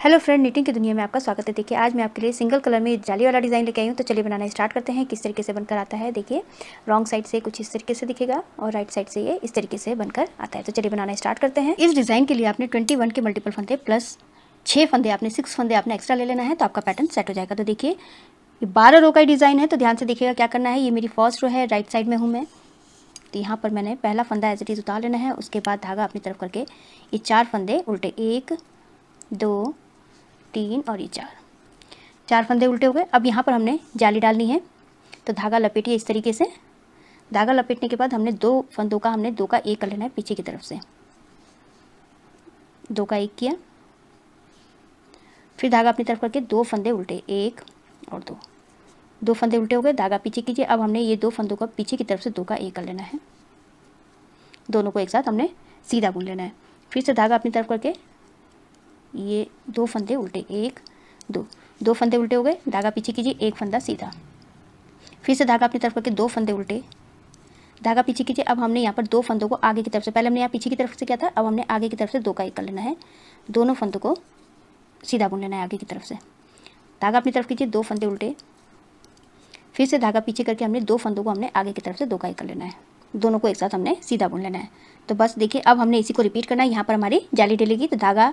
Hello friend, knitting की दुनिया में आपका स्वागत है। देखिए आज मैं आपके लिए सिंगल कलर में जाली वाला डिज़ाइन लेके आई हूँ। तो चलिए बनाना स्टार्ट करते हैं। किस तरीके से बनकर आता है देखिए, रॉन्ग साइड से कुछ इस तरीके से दिखेगा और राइट साइड से ये इस तरीके से बनकर आता है। तो चलिए बनाना स्टार्ट करते हैं। इस डिज़ाइन के लिए आपने 21 के मल्टीपल फंदे प्लस 6 फंदे आपने 6 फंदे आपने एक्स्ट्रा ले लेना है, तो आपका पैटर्न सेट हो जाएगा। तो देखिए ये 12 रो का डिज़ाइन है, तो ध्यान से देखिएगा क्या करना है। ये मेरी फर्स्ट रो है, राइट साइड में हूँ मैं। तो यहाँ पर मैंने पहला फंदा एज इट इज़ उतार लेना है। उसके बाद धागा अपनी तरफ करके ये 4 फंदे उल्टे, 1 2 3 और ये 4 फंदे उल्टे हो गए। अब यहाँ पर हमने जाली डालनी है, तो धागा लपेटिए इस तरीके से। धागा लपेटने के बाद हमने 2 फंदों का 2 का 1 कर लेना है पीछे की तरफ से। 2 का 1 किया, फिर धागा अपनी तरफ करके 2 फंदे उल्टे, 1 और 2 फंदे उल्टे हो गए। धागा पीछे कीजिए। अब हमने ये 2 फंदों का पीछे की तरफ से 2 का 1 कर लेना है। दोनों को एक साथ हमने सीधा बुन लेना है। फिर से धागा अपनी तरफ करके ये 2 फंदे उल्टे, 1 2 फंदे उल्टे हो गए। धागा पीछे कीजिए, 1 फंदा सीधा। फिर से धागा अपनी तरफ करके 2 फंदे उल्टे, धागा पीछे कीजिए। अब हमने यहाँ पर 2 फंदों को आगे की तरफ से, पहले हमने यहाँ पीछे की तरफ से किया था, अब हमने आगे की तरफ से 2 का 1 कर लेना है। दोनों फंदों को सीधा बुन लेना है आगे की तरफ से। धागा अपनी तरफ कीजिए, 2 फंदे उल्टे, फिर से धागा पीछे करके हमने 2 फंदों को हमने आगे की तरफ से 2 का 1 कर लेना है। दोनों को एक साथ हमने सीधा बुन लेना है। तो बस देखिए अब हमने इसी को रिपीट करना है। यहाँ पर हमारी जाली डलेगी, तो धागा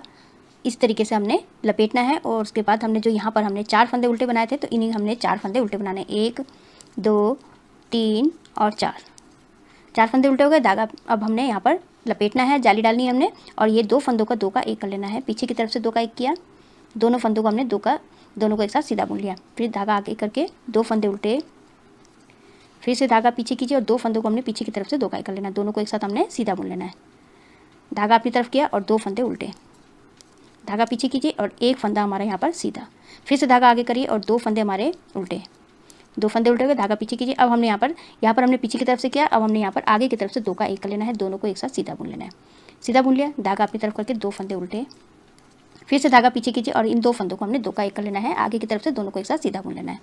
इस तरीके से हमने लपेटना है। और उसके बाद हमने जो यहाँ पर हमने 4 फंदे उल्टे बनाए थे, तो इन्हीं हमने 4 फंदे उल्टे बनाने, 1 2 3 और 4 फंदे उल्टे हो गए। धागा अब हमने यहाँ पर लपेटना है, जाली डालनी है हमने। और ये 2 फंदों का 2 का 1 कर लेना है। पीछे की तरफ से 2 का 1 किया, दोनों फंदों को हमने दोनों को एक साथ सीधा बुन लिया। फिर धागा आगे करके 2 फंदे उल्टे, फिर से धागा पीछे कीजिए और 2 फंदों को हमने पीछे की तरफ से 2 का 1 कर लेना। दोनों को एक साथ हमने सीधा बुन लेना है। धागा अपनी तरफ किया और 2 फंदे उल्टे, धागा पीछे कीजिए और 1 फंदा हमारा यहाँ पर सीधा। फिर से धागा आगे करिए और 2 फंदे हमारे उल्टे, 2 फंदे उल्टे हुए। धागा पीछे कीजिए। अब हमने यहाँ पर हमने पीछे की तरफ से किया, अब हमने यहाँ पर आगे की तरफ से 2 का 1 कर लेना है। दोनों को एक साथ सीधा बुन लेना है। सीधा बुन लिया, धागा अपनी तरफ करके 2 फंदे उल्टे, फिर से धागा पीछे कीजिए और इन 2 फंदों को हमने 2 का 1 कर लेना है। आगे की तरफ से दोनों को एक साथ सीधा बुन लेना है।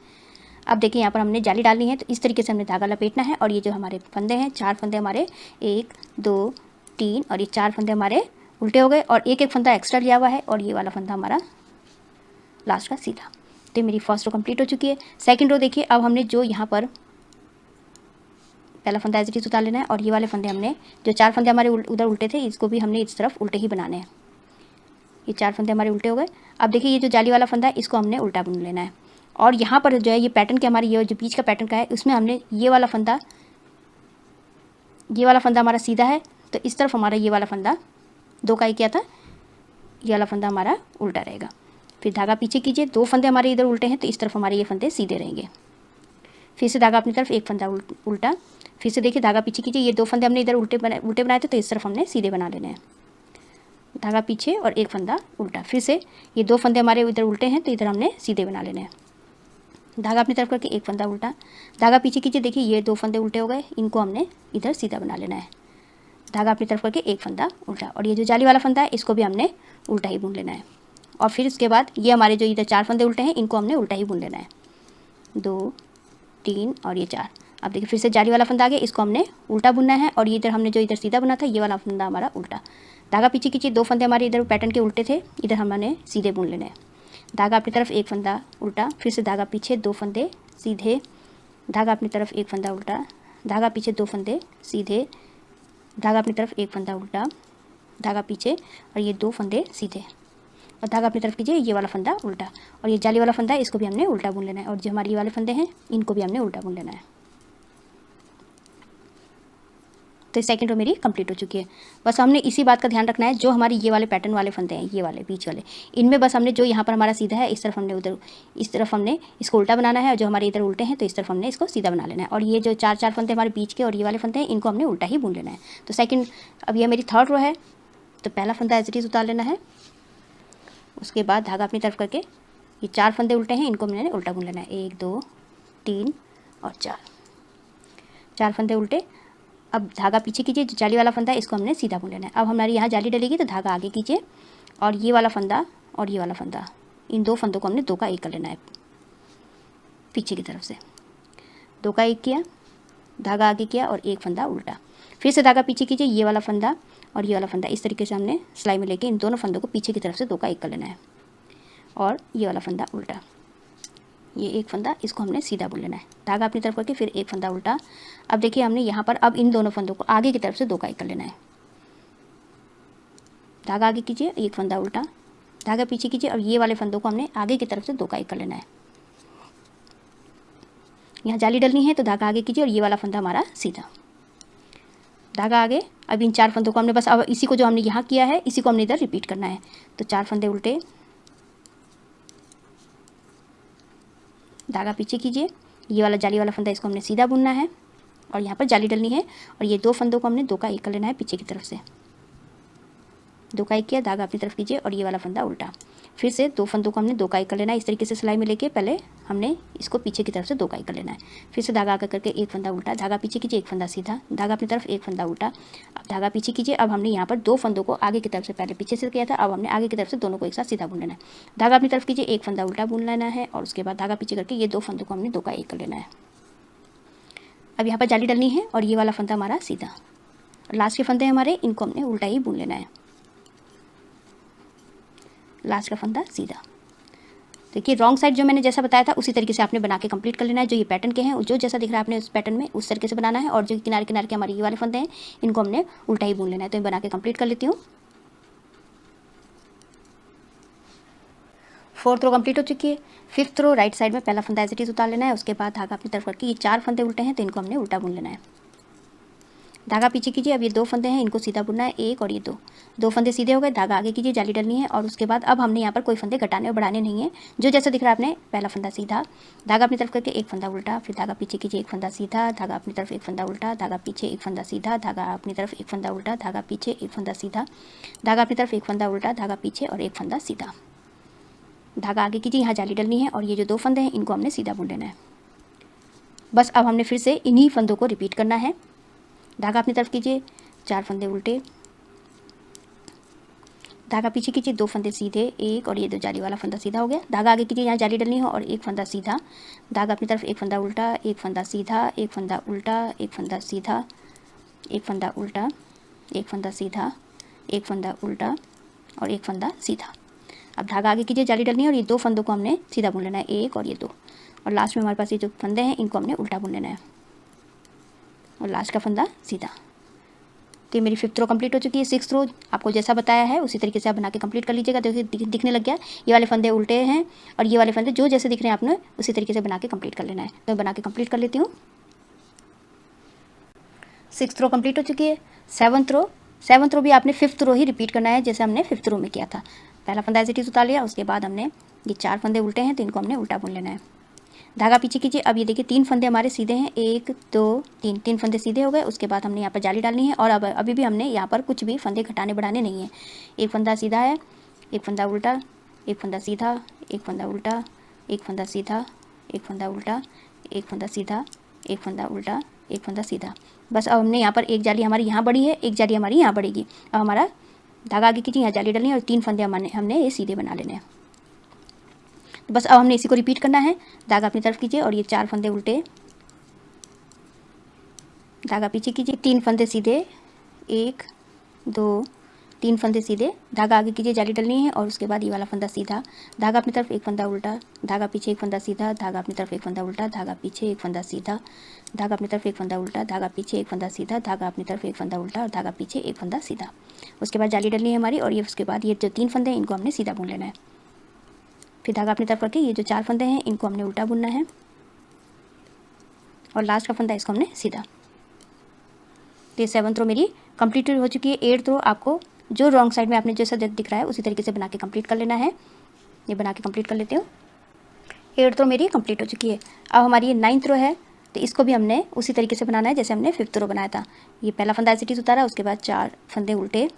अब देखिए यहाँ पर हमने जाली डालनी है, तो इस तरीके से हमने धागा लपेटना है। और ये जो हमारे फंदे हैं, 4 फंदे हमारे, 1 2 3 और ये 4 फंदे हमारे उल्टे हो गए और एक फंदा एक्स्ट्रा लिया हुआ है और ये वाला फंदा हमारा लास्ट का सीधा। तो मेरी फर्स्ट रो कंप्लीट हो चुकी है। सेकंड रो देखिए, अब हमने जो यहाँ पर पहला फंदा एज इट इज उतार लेना है और ये वाले फंदे हमने जो 4 फंदे हमारे उधर उल्टे थे, इसको भी हमने इस तरफ उल्टे ही बनाने हैं। ये 4 फंदे हमारे उल्टे हो गए। अब देखिए ये जो जाली वाला फंदा है, इसको हमने उल्टा बुन लेना है। और यहाँ पर जो है ये पैटर्न के हमारे ये जो बीच का पैटर्न का है, उसमें हमने ये वाला फंदा हमारा सीधा है, तो इस तरफ हमारा ये वाला फंदा 2 का 1 किया था, ये वाला फंदा हमारा उल्टा रहेगा। फिर धागा पीछे कीजिए, 2 फंदे हमारे इधर उल्टे हैं, तो इस तरफ हमारे ये फंदे सीधे रहेंगे। फिर से धागा अपनी तरफ 1 फंदा उल्टा, फिर से देखिए धागा पीछे कीजिए। ये 2 फंदे हमने इधर उल्टे बनाए थे, तो इस तरफ हमने सीधे बना लेने हैं। धागा पीछे और 1 फंदा उल्टा, फिर से ये 2 फंदे हमारे इधर उल्टे हैं, तो इधर हमने सीधे बना लेने हैं। धागा अपनी तरफ करके 1 फंदा उल्टा, धागा पीछे कीजिए। देखिए ये 2 फंदे उल्टे हो गए, इनको हमने इधर सीधा बना लेना है। धागा अपनी तरफ करके 1 फंदा उल्टा, और ये जो जाली वाला फंदा है, इसको भी हमने उल्टा ही बुन लेना है। और फिर उसके बाद ये हमारे जो इधर 4 फंदे उल्टे हैं, इनको हमने उल्टा ही बुन लेना है। 2 3 और ये 4। अब देखिए फिर से जाली वाला फंदा आ गया, इसको हमने उल्टा बुनना है। और ये इधर हमने जो इधर सीधा बुना था, ये वाला फंदा हमारा उल्टा। धागा पीछे कीजिए, 2 फंदे हमारे इधर पैटर्न के उल्टे थे, इधर हमने सीधे बुन लेने हैं। धागा अपनी तरफ 1 फंदा उल्टा, फिर से धागा पीछे 2 फंदे सीधे, धागा अपनी तरफ 1 फंदा उल्टा, धागा पीछे 2 फंदे सीधे, धागा अपनी तरफ 1 फंदा उल्टा, धागा पीछे और ये 2 फंदे सीधे, और धागा अपनी तरफ कीजिए, ये वाला फंदा उल्टा। और ये जाली वाला फंदा है, इसको भी हमने उल्टा बुन लेना है। और जो हमारे ये वाले फंदे हैं, इनको भी हमने उल्टा बुन लेना है। तो सेकंड रो मेरी कंप्लीट हो चुकी है। बस हमने इसी बात का ध्यान रखना है, जो हमारी ये वाले पैटर्न वाले फंदे हैं, ये वाले बीच वाले, इनमें बस हमने जो यहाँ पर हमारा सीधा है, इस तरफ हमने उधर, इस तरफ हमने इसको उल्टा बनाना है। और जो हमारे इधर उल्टे हैं, तो इस तरफ हमने इसको सीधा बना लेना है। और ये जो 4 फंदे हमारे बीच के और ये वाले फंदे हैं, इनको हमने उल्टा ही बुन लेना है। तो सेकंड, अब ये मेरी थर्ड रो है, तो पहला फंदा एज इट इज उतार लेना है। उसके बाद धागा अपनी तरफ करके ये 4 फंदे उल्टे हैं, इनको मैंने उल्टा बुन लेना है। 1 2 3 और 4 फंदे उल्टे। अब धागा पीछे कीजिए, जो जाली वाला फंदा है, इसको हमने सीधा बुन लेना है। अब हमारी यहाँ जाली डलेगी, तो धागा आगे कीजिए और ये वाला फंदा और ये वाला फंदा, इन 2 फंदों को हमने 2 का 1 कर लेना है पीछे की तरफ से। 2 का 1 किया, धागा आगे किया और 1 फंदा उल्टा, फिर से धागा पीछे कीजिए। ये वाला फंदा और ये वाला फंदा इस तरीके से हमने सिलाई में लेके इन दोनों फंदों को पीछे की तरफ से 2 का 1 कर लेना है। और ये वाला फंदा उल्टा, ये एक फंदा, इसको हमने सीधा बुन लेना है। धागा अपनी तरफ करके फिर एक फंदा उल्टा। अब देखिए हमने यहाँ पर अब इन दोनों फंदों को आगे की तरफ से 2 का 1 कर लेना है। धागा आगे कीजिए, एक फंदा उल्टा, धागा पीछे कीजिए और ये वाले फंदों को हमने आगे की तरफ से 2 का 1 कर लेना है। यहाँ जाली डलनी है तो धागा आगे कीजिए और ये वाला फंदा हमारा सीधा, धागा आगे। अब इन 4 फंदों को हमने बस अब इसी को जो हमने यहाँ किया है इसी को हमने इधर रिपीट करना है। तो 4 फंदे उल्टे, धागा पीछे कीजिए, ये वाला जाली वाला फंदा इसको हमने सीधा बुनना है और यहाँ पर जाली डलनी है और ये 2 फंदों को हमने 2 का 1 कर लेना है पीछे की तरफ से। 2 का 1 किया, धागा अपनी तरफ कीजिए और ये वाला फंदा उल्टा। फिर से 2 फंदों को हमने 2 का 1 कर लेना है। इस तरीके से सिलाई में लेके पहले हमने इसको पीछे की तरफ से 2 का 1 कर लेना है। फिर से धागा आगे करके एक फंदा उल्टा, धागा पीछे कीजिए, एक फंदा सीधा, धागा अपनी तरफ, एक फंदा उल्टा। अब धागा पीछे कीजिए। अब हमने यहाँ पर 2 फंदों को आगे की तरफ से, पहले पीछे से किया था, अब हमने आगे की तरफ से दोनों को एक साथ सीधा बुन लेना है। धागा अपनी तरफ कीजिए, एक फंदा उल्टा बुन लेना है और उसके बाद धागा पीछे करके ये 2 फंदों को हमने 2 का 1 कर लेना है। अब यहाँ पर जाली डलनी है और ये वाला फंदा हमारा सीधा, लास्ट के फंदे हमारे, इनको हमने उल्टा ही बुन लेना है। लास्ट का फंदा सीधा। देखिए रॉन्ग साइड जो मैंने जैसा बताया था उसी तरीके से आपने बना के कंप्लीट कर लेना है। जो ये पैटर्न के हैं, जो जैसा दिख रहा है आपने उस पैटर्न में उस तरीके से बनाना है। और जो किनारे किनारे के हमारे ये वाले फंदे हैं इनको हमने उल्टा ही बुन लेना है। तो मैं बना के कंप्लीट कर लेती हूँ। 4th रो कंप्लीट हो चुकी है। 5th रो राइट साइड में पहला फंदा एज इट इज उतार लेना है। उसके बाद धागा अपनी तरफ करके ये 4 फंदे उल्टे हैं तो इनको हमने उल्टा बुन लेना है। धागा पीछे कीजिए, अब ये 2 फंदे हैं इनको सीधा बुनना है, एक और ये 2 फंदे सीधे हो गए। धागा आगे कीजिए, जाली डलनी है और उसके बाद अब हमने यहाँ पर कोई फंदे घटाने और बढ़ाने नहीं है। जो जैसा दिख रहा है आपने, पहला फंदा सीधा, धागा अपनी तरफ करके एक फंदा उल्टा, फिर धागा पीछे कीजिए, एक फंदा सीधा, धागा अपनी तरफ एक फंदा उल्टा, धागा पीछे एक फंदा सीधा, धागा अपनी तरफ एक फंदा उल्टा, धागा पीछे एक फंदा सीधा, धागा अपनी तरफ एक फंदा उल्टा, धागा पीछे और एक फंदा सीधा। धागा आगे कीजिए, यहाँ जाली डलनी है और ये जो 2 फंदे हैं इनको हमने सीधा बुन लेना है। बस अब हमने फिर से इन्हीं फंदों को रिपीट करना है। धागा अपनी तरफ कीजिए, 4 फंदे उल्टे, धागा पीछे कीजिए, 2 फंदे सीधे, एक और ये 2 जाली वाला फंदा सीधा हो गया। धागा आगे कीजिए, यहाँ जाली डलनी है और एक फंदा सीधा, धागा अपनी तरफ एक फंदा उल्टा, एक फंदा सीधा, एक फंदा उल्टा, एक फंदा सीधा, एक फंदा उल्टा, एक फंदा सीधा, एक फंदा उल्टा और एक फंदा सीधा। अब धागा आगे कीजिए, जाली डलनी है और ये 2 फंदों को हमने सीधा बुन लेना है, एक और ये 2, और लास्ट में हमारे पास ये जो फंदे हैं इनको हमने उल्टा बुन लेना है और लास्ट का फंदा सीधा। तो ये मेरी 5th रो कंप्लीट हो चुकी है। 6th रो आपको जैसा बताया है उसी तरीके से आप बना के कंप्लीट कर लीजिएगा। देखिए दिखने लग गया, ये वाले फंदे उल्टे हैं और ये वाले फंदे जो जैसे दिख रहे हैं आपने उसी तरीके से बना के कंप्लीट कर लेना है। तो बना के कंप्लीट कर लेती हूँ। 6th रो कंप्लीट हो चुकी है। 7th रो भी आपने 5th रो ही रिपीट करना है जैसे हमने 5th रो में किया था। पहला फंदा एज इट इज उतार लिया, उसके बाद हमने ये 4 फंदे उल्टे हैं तो इनको हमने उल्टा बुन लेना है। धागा पीछे कीजिए, अब ये देखिए 3 फंदे हमारे सीधे हैं, 1 2 3 फंदे सीधे हो गए। उसके बाद हमने यहाँ पर जाली डालनी है और अब अभी भी हमने यहाँ पर कुछ भी फंदे घटाने बढ़ाने नहीं है। एक फंदा सीधा है, एक फंदा उल्टा, एक फंदा सीधा, एक फंदा उल्टा, एक फंदा सीधा, एक फंदा उल्टा, एक फंदा सीधा, एक फंदा उल्टा, एक फंदा सीधा। बस अब हमने यहाँ पर एक जाली हमारी यहाँ बढ़ी है, एक जाली हमारी यहाँ बढ़ेगी। अब हमारा धागा आगे कीजिए, यहाँ जाली डालनी है और 3 फंदे हमने ये सीधे बना लेने हैं। बस अब हमने इसी को रिपीट करना है। धागा अपनी तरफ कीजिए और ये 4 फंदे उल्टे, धागा पीछे कीजिए, 3 फंदे सीधे, 1 2 3 फंदे सीधे, धागा आगे कीजिए, जाली डलनी है और उसके बाद ये वाला फंदा सीधा, धागा अपनी तरफ एक फंदा उल्टा, धागा पीछे एक फंदा सीधा, धागा अपनी तरफ एक फंदा उल्टा, धागा पीछे एक फंदा सीधा, धागा अपनी तरफ एक फंदा उल्टा, धागा पीछे एक फंदा सीधा, धागा अपनी तरफ एक फंदा उल्टा और धागा पीछे एक फंदा सीधा। उसके बाद जाली डलनी है हमारी और ये उसके बाद ये जो 3 फंदे हैं इनको हमने सीधा बुन लेना है। फिर धागा अपनी तरफ करके ये जो 4 फंदे हैं इनको हमने उल्टा बुनना है और लास्ट का फंदा इसको हमने सीधा। तो ये 7th रो मेरी कंप्लीट हो चुकी है। 8th रो आपको जो रॉन्ग साइड में आपने जैसा दिख रहा है उसी तरीके से बना के कंप्लीट कर लेना है। ये बना के कंप्लीट कर लेती हूँ। 8th रो मेरी कंप्लीट हो चुकी है। अब हमारी ये 9th रो है तो इसको भी हमने उसी तरीके से बनाना है जैसे हमने 5th रो बनाया था। ये पहला फंदा एज इट इज उतारा, उसके बाद 4 फंदे उल्टे,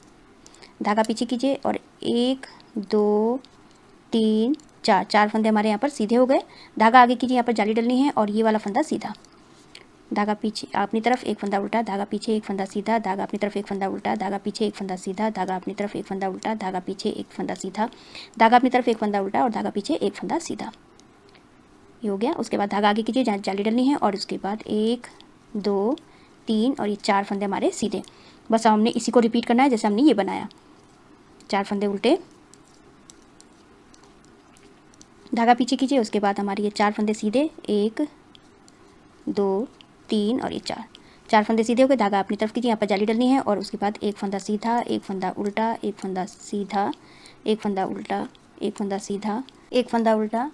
धागा पीछे कीजिए और 1 2 3 4 फंदे हमारे यहाँ पर सीधे हो गए। धागा आगे कीजिए, यहाँ पर जाली डलनी है और ये वाला फंदा सीधा, धागा पीछे अपनी तरफ एक फंदा उल्टा, धागा पीछे एक फंदा सीधा, धागा अपनी तरफ एक फंदा उल्टा, धागा पीछे एक फंदा सीधा, धागा अपनी तरफ एक फंदा उल्टा, धागा पीछे एक फंदा सीधा, धागा अपनी तरफ एक फंदा उल्टा और धागा पीछे एक फंदा सीधा। ये हो गया। उसके बाद धागा आगे कीजिए, जहाँ जाली डलनी है और उसके बाद 1 2 3 और ये 4 फंदे हमारे सीधे। बस हमने इसी को रिपीट करना है जैसे हमने ये बनाया। 4 फंदे उल्टे, धागा पीछे कीजिए, उसके बाद हमारे ये 4 फंदे सीधे, 1 2 3 और ये 4 फंदे सीधे हो गए। धागा अपनी तरफ कीजिए, यहाँ पर जाली डलनी है और उसके बाद एक फंदा सीधा, एक फंदा उल्टा, एक फंदा सीधा, एक फंदा उल्टा, एक फंदा सीधा, एक फंदा उल्टा,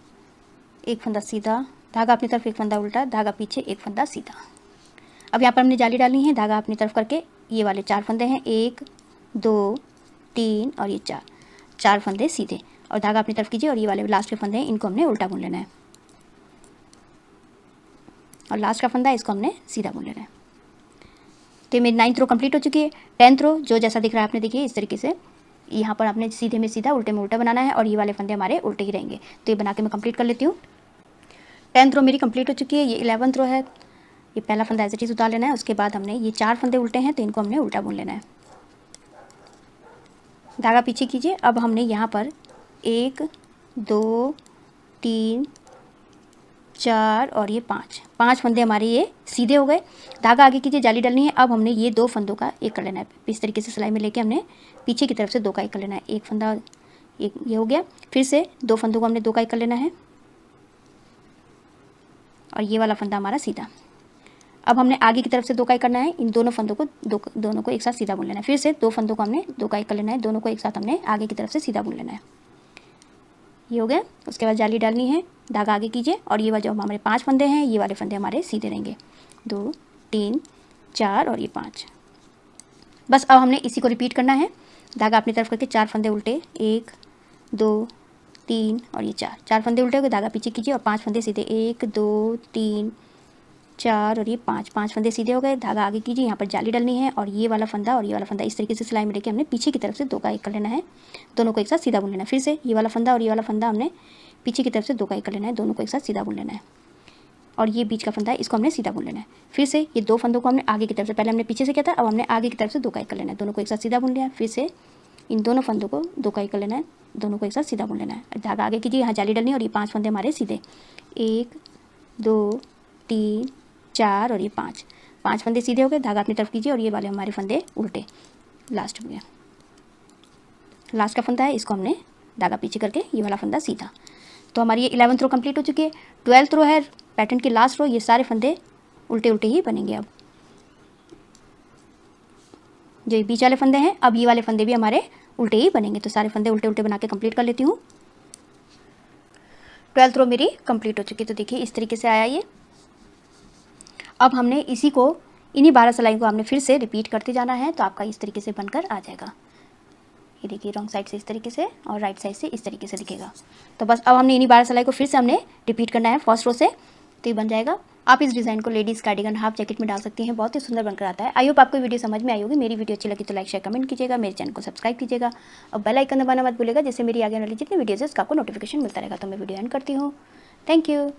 एक फंदा सीधा, धागा अपनी तरफ, एक फंदा उल्टा, धागा पीछे, एक फंदा सीधा। अब यहाँ पर हमने जाली डालनी है, धागा अपनी तरफ करके ये वाले 4 फंदे हैं, 1 2 3 और ये 4 फंदे सीधे और धागा अपनी तरफ कीजिए और ये वाले लास्ट के फंदे हैं, इनको हमने उल्टा बुन लेना है और लास्ट का फंदा है इसको हमने सीधा बुन लेना है। तो मेरी 9th रो कंप्लीट हो चुकी है। 10th रो जो जैसा दिख रहा है आपने देखिए इस तरीके से, यहाँ पर आपने सीधे में सीधा, उल्टे में उल्टा बनाना है और ये वाले फंदे हमारे उल्टे ही रहेंगे। तो ये बना के मैं कंप्लीट कर लेती हूँ। 10th रो मेरी कंप्लीट हो चुकी है। ये 11th रो है, ये पहला फंदा एज इट इज़ उतार लेना है। उसके बाद हमने ये 4 फंदे उल्टे हैं तो इनको हमने उल्टा बुन लेना है। धागा पीछे कीजिए। अब हमने यहाँ पर 1 2 3 4 और ये 5 फंदे हमारे ये सीधे हो गए। धागा आगे कीजिए, जाली डालनी है। अब हमने ये 2 फंदों का एक कर लेना है। इस तरीके से सिलाई में लेके हमने पीछे की तरफ से 2 का एक कर लेना है। एक फंदा एक ये हो गया, फिर से 2 फंदों को हमने 2 का एक कर लेना है और ये वाला फंदा हमारा सीधा। अब हमने आगे की तरफ से 2 का एक करना है। इन दोनों फंदों को दोनों को एक साथ सीधा बुन लेना है। फिर से 2 फंदों को हमने 2 का एक कर लेना है, दोनों को एक साथ हमने आगे की तरफ से सीधा बुन लेना है। ये हो गया। उसके बाद जाली डालनी है, धागा आगे कीजिए और ये वाले जो हमारे 5 फंदे हैं, ये वाले फंदे हमारे सीधे रहेंगे। 2 3 4 और ये 5। बस अब हमने इसी को रिपीट करना है। धागा अपनी तरफ करके 4 फंदे उल्टे, 1 2 3 और ये 4 फंदे उल्टे हो गए। धागा पीछे कीजिए और 5 फंदे सीधे, 1 2 3 4 और ये 5 फंदे सीधे हो गए। धागा आगे कीजिए, यहाँ पर जाली डालनी है और ये वाला फंदा और ये वाला फंदा इस तरीके से सिलाई में लेके हमने पीछे की तरफ से 2 का एक कर लेना है, दोनों को एक साथ सीधा बुन लेना है। फिर से ये वाला फंदा और ये वाला फंदा हमने पीछे की तरफ से 2 का एक कर लेना है, दोनों को एक साथ सीधा बुन लेना है और ये बीच का फंदा है इसको हमने सीधा बुन लेना है। फिर से ये 2 फंदों को हमने आगे की तरफ से, पहले हमने पीछे से किया था, अब हमने आगे की तरफ से 2 का एक कर लेना है, दोनों को एक साथ सीधा बुन लिया। फिर से इन दोनों फंदों को 2 का एक कर लेना है, दोनों को एक साथ सीधा बुन लेना है। धागा आगे कीजिए, यहाँ जाली डालनी है और ये 5 फंदे हमारे सीधे, 1 2 3 4 और ये 5 फंदे सीधे हो गए। धागा अपनी तरफ कीजिए और ये वाले हमारे फंदे उल्टे लास्ट में, लास्ट का फंदा है इसको हमने धागा पीछे करके ये वाला फंदा सीधा। तो हमारी ये 11th रो कंप्लीट हो चुकी है। 12th रो है पैटर्न की लास्ट रो, ये सारे फंदे उल्टे उल्टे ही बनेंगे। अब जो ये बीच वाले फंदे हैं, अब ये वाले फंदे भी हमारे उल्टे ही बनेंगे। तो सारे फंदे उल्टे उल्टे बना के कंप्लीट कर लेती हूँ। 12th रो मेरी कंप्लीट हो चुकी है। तो देखिए इस तरीके से आया ये। अब हमने इसी को, इन्हीं 12 सिलाई को हमने फिर से रिपीट करते जाना है तो आपका इस तरीके से बनकर आ जाएगा। ये देखिए रॉन्ग साइड से इस तरीके से और राइट साइड से इस तरीके से दिखेगा। तो बस अब हमने इन्हीं 12 सिलाई को फिर से हमने रिपीट करना है फर्स्ट रो से, तो ये बन जाएगा। आप इस डिज़ाइन को लेडीज़ कार्डिगन हाफ जैकेट में डाल सकती हैं, बहुत ही सुंदर बनकर आता है। आई होप आपको वीडियो समझ में आई होगी। मेरी वीडियो अच्छी लगी तो लाइक शेयर कमेंट कीजिएगा, मेरे चैनल को सब्सक्राइब कीजिएगा और बेल आइकन दबाना मत भूलिएगा, जिससे मेरी आगे वाली जितनी वीडियोज़ है उसका आपको नोटिफिकेशन मिलता रहेगा। तो मैं वीडियो एंड करती हूँ। Thank you.